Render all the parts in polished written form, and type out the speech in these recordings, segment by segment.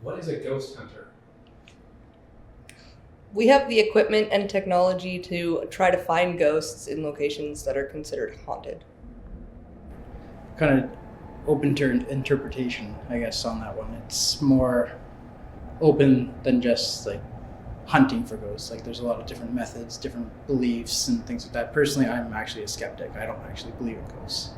What is a ghost hunter? We have the equipment and technology to try to find ghosts in locations that are considered haunted. Kind of open to interpretation, I guess, on that one. It's more open than just like hunting for ghosts. Like there's a lot of different methods, different beliefs and things like that. Personally, I'm actually a skeptic. I don't actually believe in ghosts.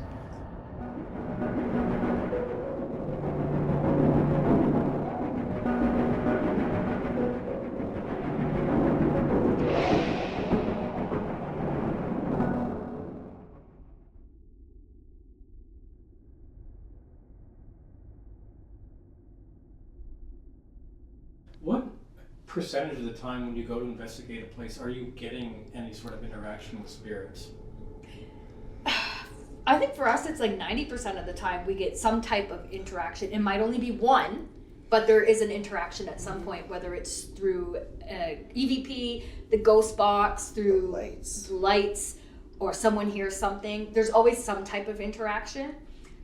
What percentage of the time when you go to investigate a place are you getting any sort of interaction with spirits? I think for us, it's like 90% of the time we get some type of interaction. It might only be one, but there is an interaction at some point, whether it's through EVP, the ghost box, through lights, or someone hears something. There's always some type of interaction.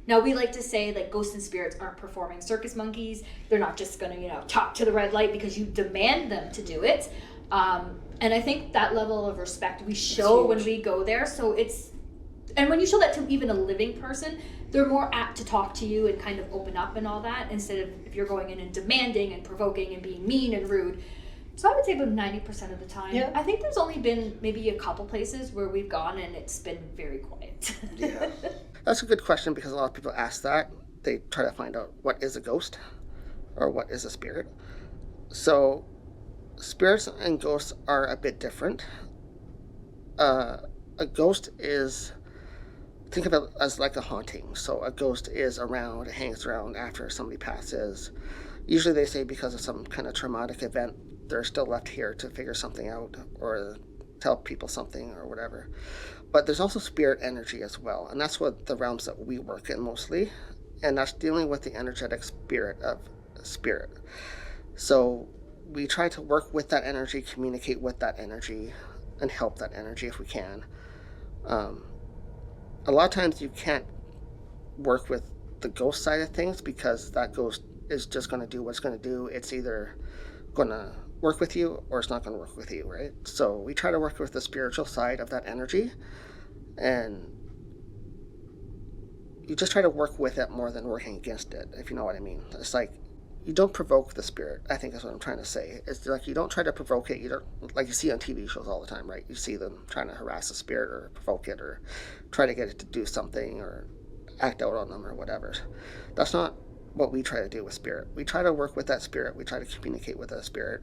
Now, we like to say like ghosts and spirits aren't performing circus monkeys. They're not just going to, talk to the red light because you demand them to do it. And I think that level of respect we show when we go there. So and when you show that to even a living person, they're more apt to talk to you and kind of open up and all that, instead of if you're going in and demanding and provoking and being mean and rude. So I would say about 90% of the time. Yeah. I think there's only been maybe a couple places where we've gone and it's been very quiet. Yeah. That's a good question, because a lot of people ask that. They try to find out what is a ghost or what is a spirit. So spirits and ghosts are a bit different. A ghost is, think of it as like a haunting. So a ghost is around, it hangs around after somebody passes. Usually they say because of some kind of traumatic event, they're still left here to figure something out or tell people something or whatever. But there's also spirit energy as well, and that's what the realms that we work in mostly, and that's dealing with the energetic spirit of spirit. So we try to work with that energy, communicate with that energy, and help that energy if we can. A lot of times you can't work with the ghost side of things because that ghost is just going to do what it's going to do. It's either going to work with you or it's not going to work with you, right? So we try to work with the spiritual side of that energy, and you just try to work with it more than working against it, if you know what I mean. It's like you don't provoke the spirit, I think is what I'm trying to say. It's like you don't try to provoke it. You don't, like you see on TV shows all the time, right? You see them trying to harass the spirit or provoke it or try to get it to do something or act out on them or whatever. That's not what we try to do with spirit. We try to work with that spirit. We try to communicate with that spirit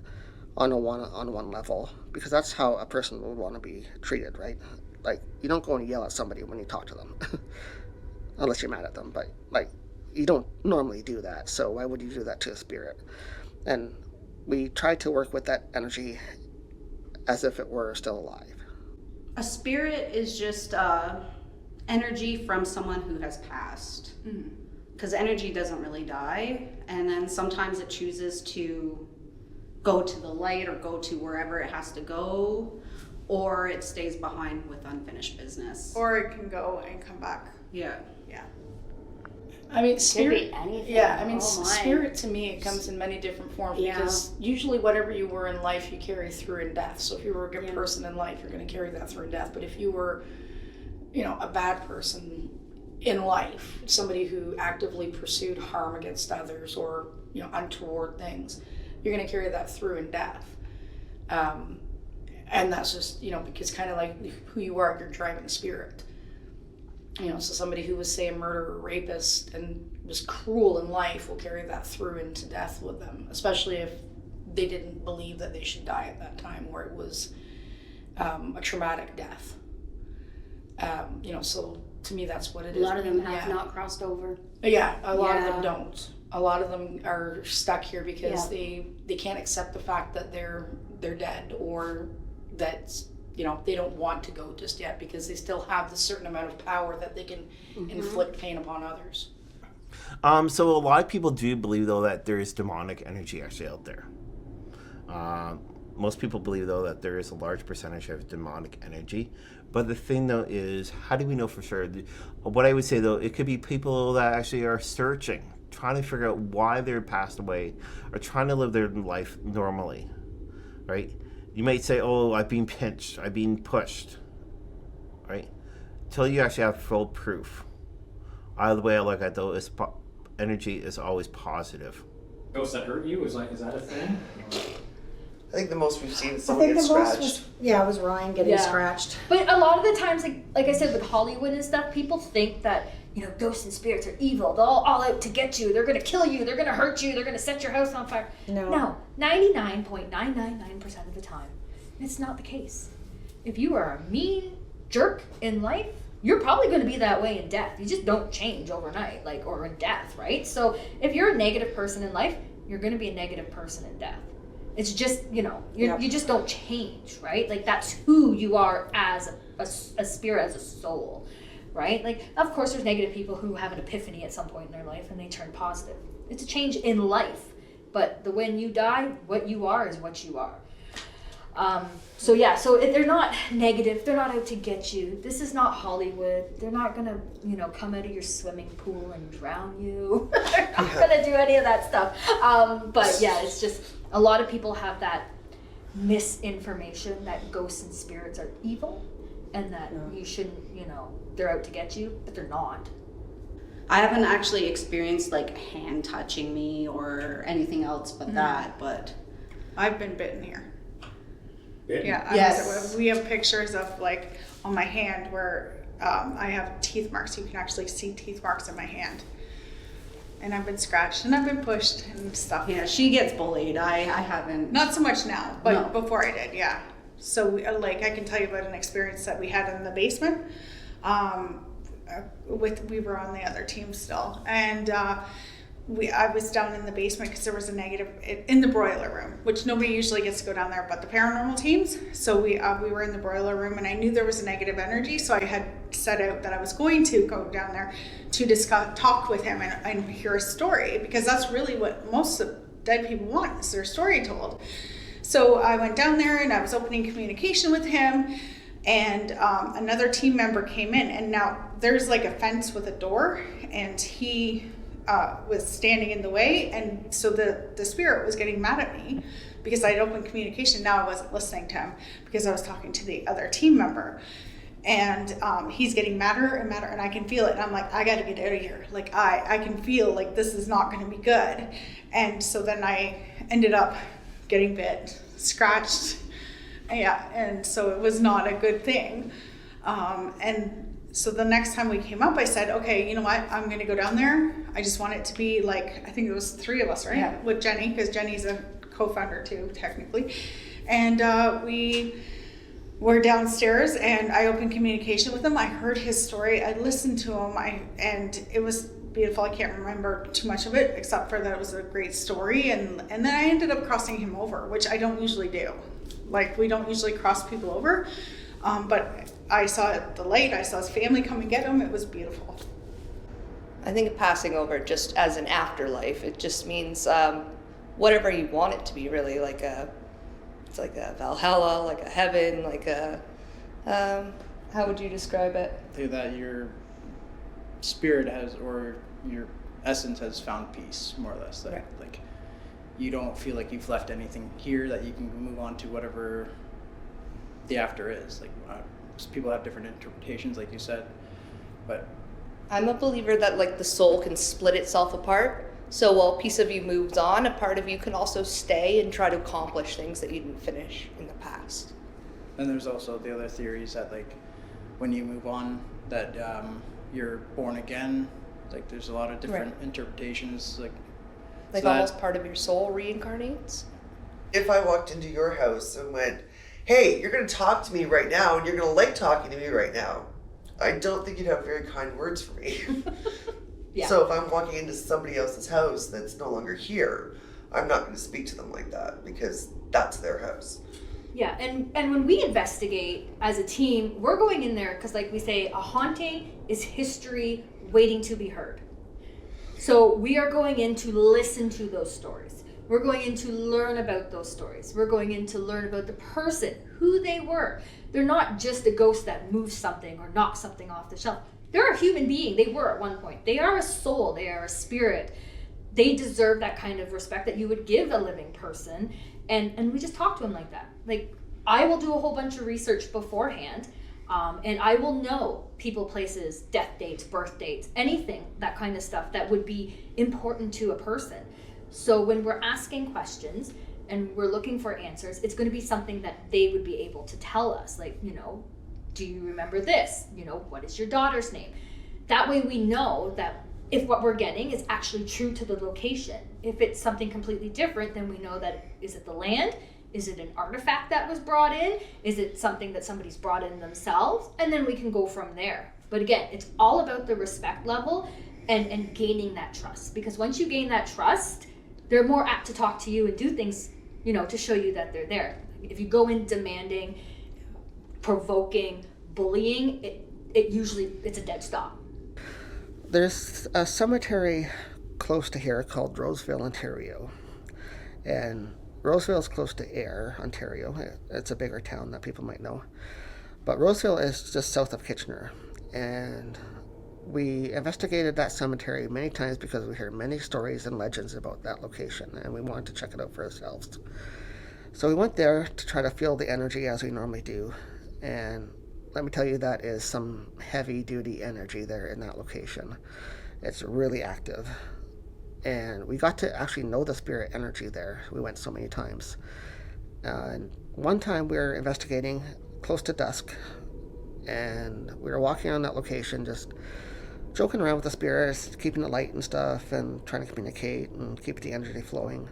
on one level, because that's how a person would want to be treated, right? Like, you don't go and yell at somebody when you talk to them unless you're mad at them, but like, you don't normally do that. So why would you do that to a spirit? And we try to work with that energy as if it were still alive. A spirit is just energy from someone who has passed, because energy doesn't really die, and then sometimes it chooses to go to the light or go to wherever it has to go, or it stays behind with unfinished business. Or it can go and come back. Yeah. I mean, spirit. Could be anything. Yeah, I mean, spirit to me, it comes in many different forms, because usually whatever you were in life, you carry through in death. So if you were a good person in life, you're going to carry that through in death. But if you were, a bad person in life, somebody who actively pursued harm against others or, untoward things, you're going to carry that through in death. And that's just, because kind of like who you are, you're driving a spirit. So somebody who was, say, a murderer, rapist, and was cruel in life will carry that through into death with them, especially if they didn't believe that they should die at that time, or it was a traumatic death. So to me, that's what it is. A lot of them have not crossed over. Yeah, a lot of them don't. A lot of them are stuck here because they can't accept the fact that they're dead, or that they don't want to go just yet, because they still have this certain amount of power that they can inflict pain upon others. So a lot of people do believe, though, that there is demonic energy actually out there. Most people believe, though, that there is a large percentage of demonic energy. But the thing, though, is how do we know for sure? What I would say, though, it could be people that actually are searching trying to figure out why they're passed away or trying to live their life normally, right? You might say, oh, I've been pinched, I've been pushed, right? Until you actually have full proof. Either way I look at it, though, is energy is always positive. Ghosts that hurt you, is that a thing? I think the most we've seen is someone get scratched. Was Ryan getting scratched. But a lot of the times, like I said, with Hollywood and stuff, people think that, ghosts and spirits are evil. They're all out to get you. They're going to kill you. They're going to hurt you. They're going to set your house on fire. No, 99.999% of the time, it's not the case. If you are a mean jerk in life, you're probably going to be that way in death. You just don't change overnight, or in death, right? So if you're a negative person in life, you're going to be a negative person in death. It's just, you just don't change, right? Like, that's who you are as a spirit, as a soul, right? Like, of course, there's negative people who have an epiphany at some point in their life and they turn positive. It's a change in life. But when you die, what you are is what you are. So they're not negative. They're not out to get you. This is not Hollywood. They're not going to, come out of your swimming pool and drown you. They're not going to do any of that stuff. But yeah, it's just a lot of people have that misinformation that ghosts and spirits are evil and that you shouldn't, they're out to get you, but they're not. I haven't actually experienced hand touching me or anything else but that, but I've been bitten here. Bitten? Yeah. Yes. We have pictures of on my hand where I have teeth marks. You can actually see teeth marks in my hand. And I've been scratched and I've been pushed and stuff. Yeah, she gets bullied. I haven't. Not so much now, but No. before I did, yeah. So I can tell you about an experience that we had in the basement. We were on the other team still, and I was down in the basement because there was a negative in the broiler room, which nobody usually gets to go down there but the paranormal teams. So we were in the broiler room, and I knew there was a negative energy, so I had set out that I was going to go down there to talk with him and hear a story, because that's really what most of dead people want, is their story told. So I went down there and I was opening communication with him, and another team member came in, and now there's a fence with a door, and he was standing in the way, and so the spirit was getting mad at me because I'd opened communication. Now I wasn't listening to him because I was talking to the other team member, and he's getting madder and madder, and I can feel it, and I'm like, I gotta get out of here. I can feel this is not gonna be good. And so then I ended up getting bit, scratched, and so it was not a good thing. And so the next time we came up, I said, okay, you know what, I'm going to go down there. I just want it to be I think it was 3 of us, right? Yeah. With Jenny, because Jenny's a co-founder too, technically. And we were downstairs, and I opened communication with him. I heard his story. I listened to him, and it was beautiful. I can't remember too much of it, except for that it was a great story. And then I ended up crossing him over, which I don't usually do. We don't usually cross people over. But I saw the light. I saw his family come and get him. It was beautiful. I think passing over just as an afterlife, it just means whatever you want it to be, really. It's like a Valhalla, like a heaven, how would you describe it? That your spirit has, or your essence has found peace, more or less. Right. You don't feel like you've left anything here, that you can move on to whatever the after is. People have different interpretations, like you said, but I'm a believer that the soul can split itself apart. So while a piece of you moves on, a part of you can also stay and try to accomplish things that you didn't finish in the past. then there's also the other theories that when you move on, that you're born again. There's a lot of different interpretations. Almost part of your soul reincarnates. If I walked into your house and went, hey, you're going to talk to me right now, and you're going to like talking to me right now, I don't think you'd have very kind words for me. Yeah. So if I'm walking into somebody else's house that's no longer here, I'm not going to speak to them like that, because that's their house. Yeah, and when we investigate as a team, we're going in there because, like we say, a haunting is history waiting to be heard. So we are going in to listen to those stories. We're going in to learn about those stories. We're going in to learn about the person, who they were. They're not just a ghost that moves something or knocks something off the shelf. They're a human being. They were at one point. They are a soul. They are a spirit they deserve that kind of respect that you would give a living person. And we just talk to them like that. Like, I will do a whole bunch of research beforehand, and I will know people, places, death dates, birth dates, anything, that kind of stuff that would be important to a person. So when we're asking questions and we're looking for answers, it's going to be something that they would be able to tell us. Like, you know, do you remember this? You know, what is your daughter's name? That way we know that if what we're getting is actually true to the location. If it's something completely different, then we know that, is it the land? Is it an artifact that was brought in? Is it something that somebody's brought in themselves? And then we can go from there. But again, it's all about the respect level and gaining that trust. Because once you gain that trust, they're more apt to talk to you and do things, you know, to show you that they're there. If you go in demanding, provoking, bullying, it usually, it's a dead stop. There's a cemetery close to here called Roseville, Ontario. And Roseville is close to Ayr, Ontario. It's a bigger town that people might know. But Roseville is just south of Kitchener. And we investigated that cemetery many times because we heard many stories and legends about that location, and we wanted to check it out for ourselves. So we went there to try to feel the energy as we normally do. And let me tell you, that is some heavy-duty energy there in that location. It's really active. And we got to actually know the spirit energy there. We went so many times. And one time we were investigating close to dusk, and we were walking on that location just joking around with the spirits, keeping it light and stuff, and trying to communicate and keep the energy flowing.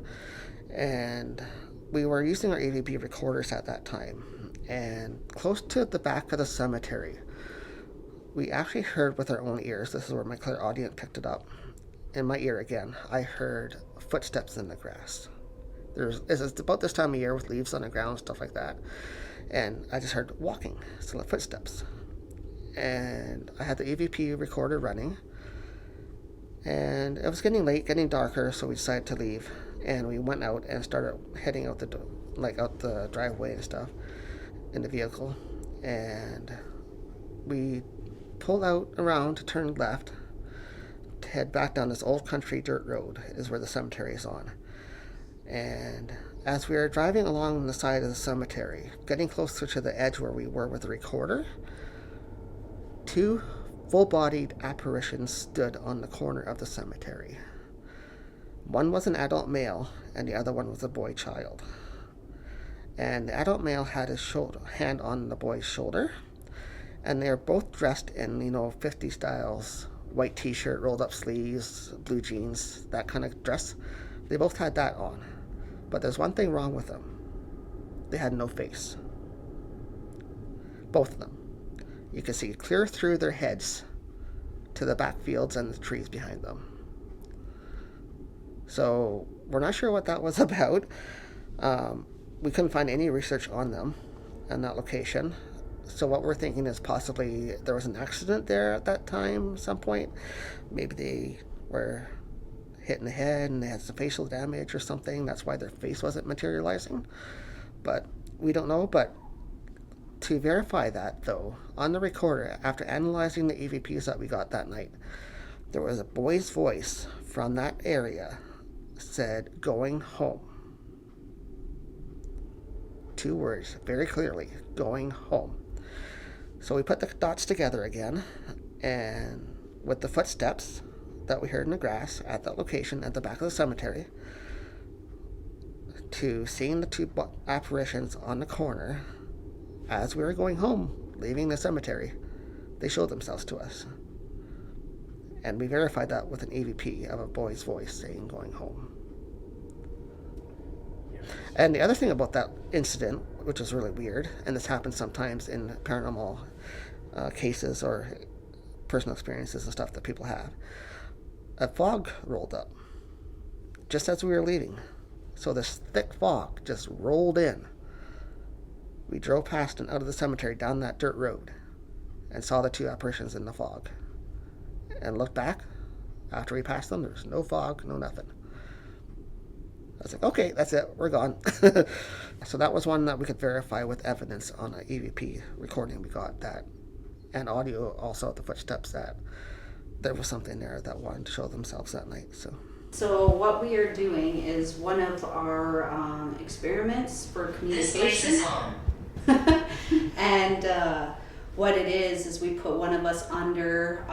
And we were using our EVP recorders at that time. And close to the back of the cemetery, we actually heard with our own ears, this is where my clairaudient picked it up, in my ear again, I heard footsteps in the grass. It's about this time of year with leaves on the ground and stuff like that. And I just heard walking, so footsteps. And I had the EVP recorder running. And it was getting late, getting darker, so we decided to leave. And we went out and started heading out out the driveway and stuff in the vehicle. And we pulled out around to turn left to head back down this old country dirt road is where the cemetery is on. And as we were driving along the side of the cemetery, getting closer to the edge where we were with the recorder, two full-bodied apparitions stood on the corner of the cemetery. One was an adult male, and the other one was a boy child. And the adult male had his hand on the boy's shoulder, and they were both dressed in, 50 styles, white t-shirt, rolled up sleeves, blue jeans, that kind of dress. They both had that on. But there's one thing wrong with them. They had no face. Both of them. You could see clear through their heads to the backfields and the trees behind them. So we're not sure what that was about. We couldn't find any research on them and that location. So what we're thinking is possibly there was an accident there at that time at some point. Maybe they were hit in the head and they had some facial damage or something. That's why their face wasn't materializing. But we don't know. But to verify that, though, on the recorder, after analyzing the EVPs that we got that night, there was a boy's voice from that area said, "Going home." 2 words, very clearly, "Going home." So we put the dots together again, and with the footsteps that we heard in the grass at that location at the back of the cemetery, to seeing the two apparitions on the corner as we were going home, leaving the cemetery, they showed themselves to us. And we verified that with an EVP of a boy's voice saying, "Going home." And the other thing about that incident, which is really weird, and this happens sometimes in paranormal cases or personal experiences and stuff that people have, a fog rolled up just as we were leaving. So this thick fog just rolled in. We drove past and out of the cemetery down that dirt road and saw the two apparitions in the fog. And looked back, after we passed them, there was no fog, no nothing. I was like, okay, that's it, we're gone. So that was one that we could verify with evidence on an EVP recording we got that, and audio also of the footsteps, that there was something there that wanted to show themselves that night. So So what we are doing is one of our experiments for communication. And what it is we put one of us under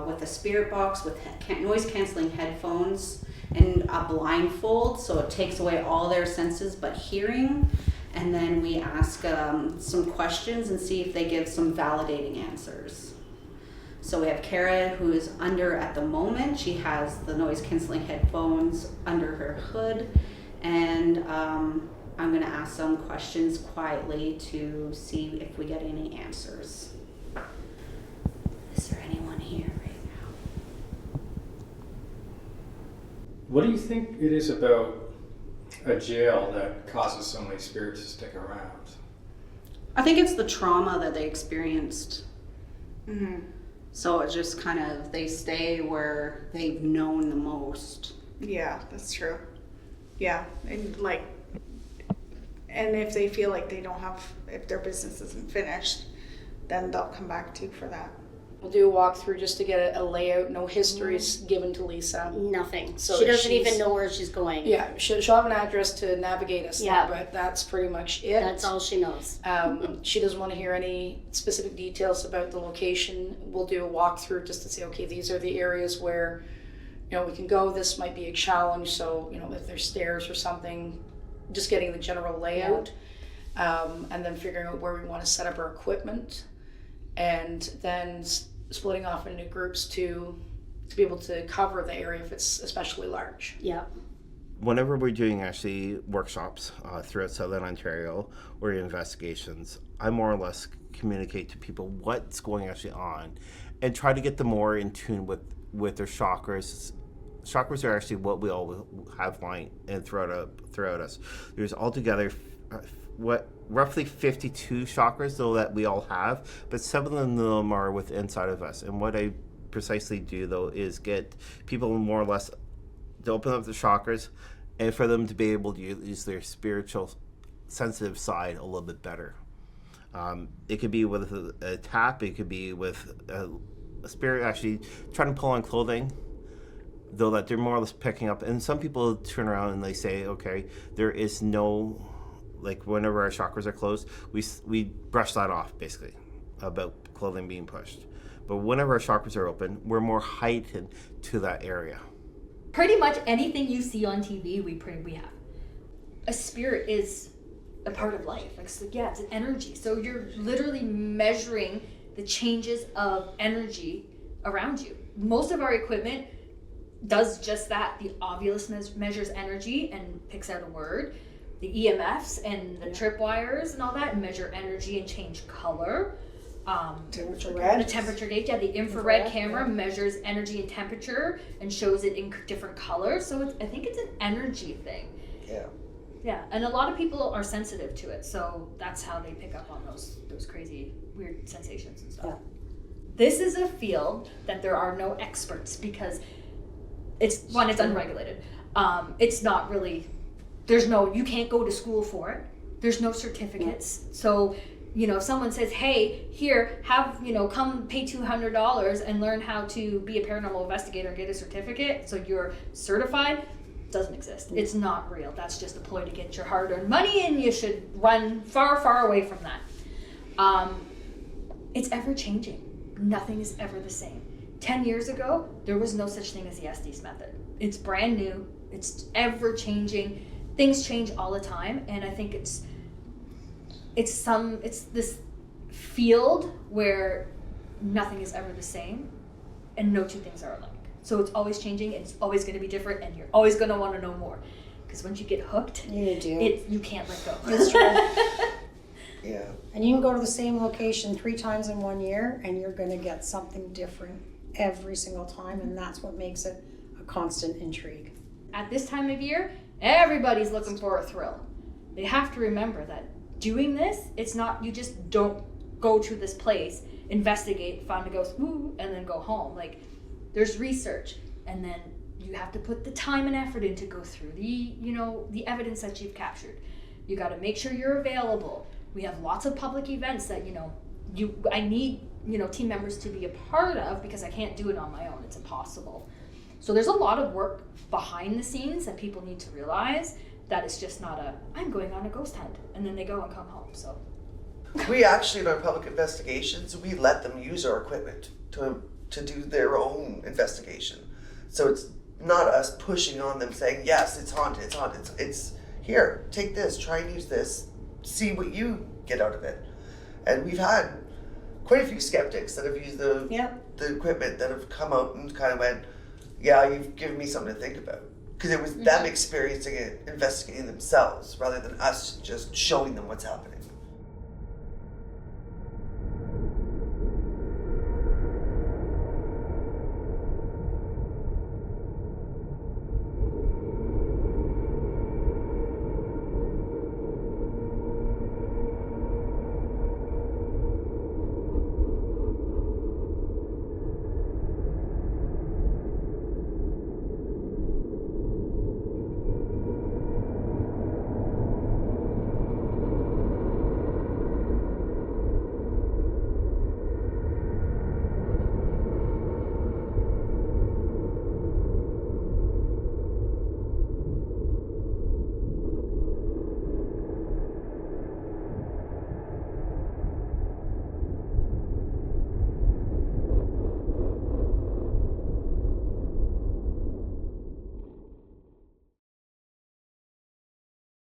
with a spirit box with noise canceling headphones and a blindfold, so it takes away all their senses but hearing. And then we ask some questions and see if they give some validating answers. So we have Kara, who is under at the moment. She has the noise canceling headphones under her hood. And I'm going to ask some questions quietly to see if we get any answers. Is there anyone here right now? What do you think it is about a jail that causes so many spirits to stick around? I think it's the trauma that they experienced. Mm-hmm. So it's just kind of, they stay where they've known the most. Yeah, that's true. Yeah, and if they feel like they don't have, if their business isn't finished, then they'll come back to for that. We'll do a walkthrough just to get a layout. No histories given to Lisa. Nothing. So She doesn't she's- even know where she's going. Yeah, she'll have an address to navigate us Yeah. there, but that's pretty much it. That's all she knows. She doesn't want to hear any specific details about the location. We'll do a walkthrough just to say, okay, these are the areas where, we can go. This might be a challenge. So, if there's stairs or something, just getting the general layout, and then figuring out where we want to set up our equipment, and then splitting off into groups to be able to cover the area if it's especially large. Yeah. Whenever we're doing actually workshops throughout Southern Ontario or investigations, I more or less communicate to people what's going actually on and try to get them more in tune with their chakras. Chakras are actually what we all have lying and throughout us. There's altogether roughly 52 chakras though that we all have, but 7 of them are within inside of us. And what I precisely do though is get people more or less to open up the chakras and for them to be able to use their spiritual sensitive side a little bit better. It could be with a tap, it could be with a spirit actually trying to pull on clothing, though that they're more or less picking up. And some people turn around and they say, okay, there is no, like whenever our chakras are closed, we brush that off basically about clothing being pushed. But whenever our chakras are open, we're more heightened to that area. Pretty much anything you see on TV, we have. A spirit is a part of life. It's an energy. So you're literally measuring the changes of energy around you. Most of our equipment does just that. The Ovilus measures energy and picks out a word. The EMFs and the tripwires and all that measure energy and change color. Infrared. The temperature gauge, the infrared camera measures energy and temperature and shows it in different colors. So I think it's an energy thing. Yeah. Yeah, and a lot of people are sensitive to it, so that's how they pick up on those crazy, weird sensations and stuff. Yeah. This is a field that there are no experts because it's unregulated. It's not really, you can't go to school for it. There's no certificates. Yeah. So, if someone says, hey, here, come pay $200 and learn how to be a paranormal investigator and get a certificate so you're certified, doesn't exist. It's not real. That's just a ploy to get your hard-earned money, and you should run far, far away from that. It's ever-changing. Nothing is ever the same. 10 years ago, there was no such thing as the Estes method. It's brand new. It's ever-changing. Things change all the time, and I think it's this field where nothing is ever the same, and no two things are alike. So it's always changing, and it's always going to be different, and you're always going to want to know more. Because once you get hooked, you can't let go. That's true. Yeah. And you can go to the same location 3 times in 1 year, and you're going to get something different every single time, and that's what makes it a constant intrigue. At this time of year, everybody's looking for a thrill. They have to remember that doing this, it's not, you just don't go to this place, investigate, find a ghost, and then go home. There's research, and then you have to put the time and effort in to go through the evidence that you've captured. You got to make sure you're available. We have lots of public events that I need team members to be a part of because I can't do it on my own. It's impossible. So there's a lot of work behind the scenes that people need to realize, that it's just not I'm going on a ghost hunt and then they go and come home. So We actually, in our public investigations, we let them use our equipment to do their own investigation. So it's not us pushing on them saying, yes, it's haunted, it's haunted. It's here, take this, try and use this, see what you get out of it. And we've had quite a few skeptics that have used the equipment that have come out and kind of went, yeah, you've given me something to think about. Because it was them experiencing it, investigating themselves, rather than us just showing them what's happening.